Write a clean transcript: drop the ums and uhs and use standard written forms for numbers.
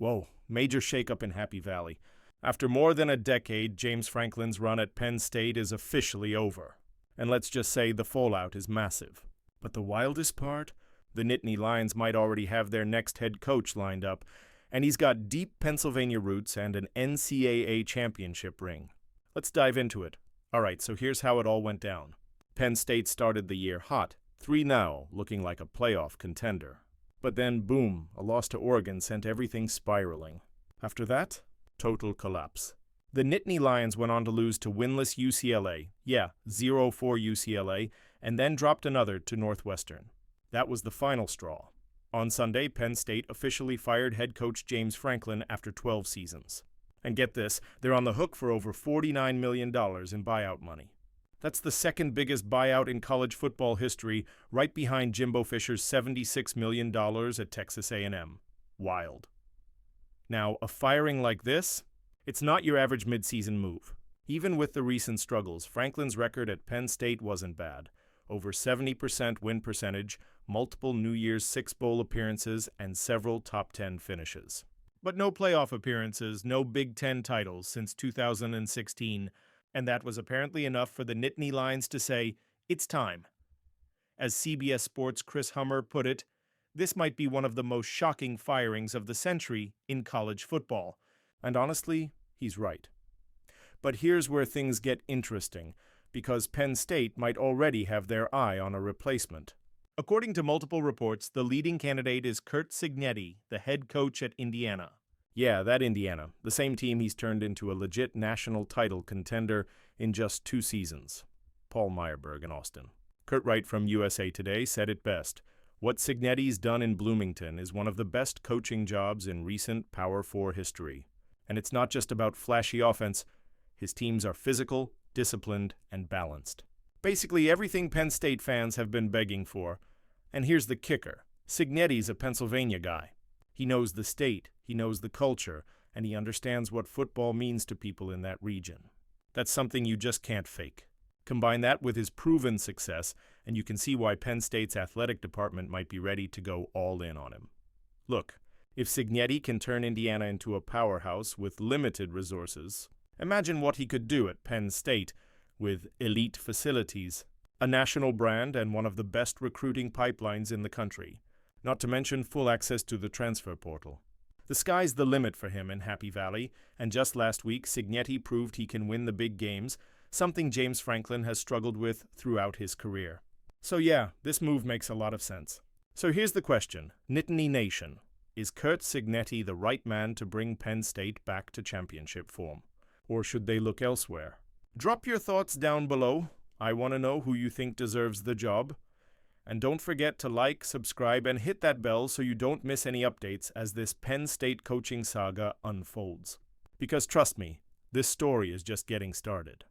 Whoa, major shakeup in Happy Valley. After more than a decade, James Franklin's run at Penn State is officially over. And let's just say the fallout is massive. But the wildest part? The Nittany Lions might already have their next head coach lined up, and he's got deep Pennsylvania roots and an NCAA championship ring. Let's dive into it. Alright, so here's how it all went down. Penn State started the year hot, 3-0, looking like a playoff contender. But then, boom, a loss to Oregon sent everything spiraling. After that, total collapse. The Nittany Lions went on to lose to winless UCLA, 0-4 UCLA, and then dropped another to Northwestern. That was the final straw. On Sunday, Penn State officially fired head coach James Franklin after 12 seasons. And get this, they're on the hook for over $49 million in buyout money. That's the second biggest buyout in college football history, right behind Jimbo Fisher's $76 million at Texas A&M. Wild. Now, a firing like this, it's not your average midseason move. Even with the recent struggles, Franklin's record at Penn State wasn't bad. Over 70% win percentage, multiple New Year's Six Bowl appearances, and several top 10 finishes. But no playoff appearances, no Big Ten titles since 2016, and that was apparently enough for the Nittany Lions to say, it's time. As CBS Sports' Chris Hummer put it, this might be one of the most shocking firings of the century in college football. And honestly, he's right. But here's where things get interesting, because Penn State might already have their eye on a replacement. According to multiple reports, the leading candidate is Curt Cignetti, the head coach at Indiana. Yeah, that Indiana, the same team he's turned into a legit national title contender in just 2 seasons. Paul Meyerberg in Austin. Kurt Wright from USA Today said it best. What Cignetti's done in Bloomington is one of the best coaching jobs in recent Power 4 history. And it's not just about flashy offense. His teams are physical, disciplined, and balanced. Basically everything Penn State fans have been begging for. And here's the kicker. Cignetti's a Pennsylvania guy. He knows the state, he knows the culture, and he understands what football means to people in that region. That's something you just can't fake. Combine that with his proven success, and you can see why Penn State's athletic department might be ready to go all in on him. Look, if Cignetti can turn Indiana into a powerhouse with limited resources, imagine what he could do at Penn State with elite facilities, a national brand, and one of the best recruiting pipelines in the country. Not to mention full access to the transfer portal. The sky's the limit for him in Happy Valley, and just last week, Cignetti proved he can win the big games, something James Franklin has struggled with throughout his career. So yeah, this move makes a lot of sense. So here's the question, Nittany Nation. Is Curt Cignetti the right man to bring Penn State back to championship form? Or should they look elsewhere? Drop your thoughts down below. I want to know who you think deserves the job. And don't forget to like, subscribe, and hit that bell so you don't miss any updates as this Penn State coaching saga unfolds. Because trust me, this story is just getting started.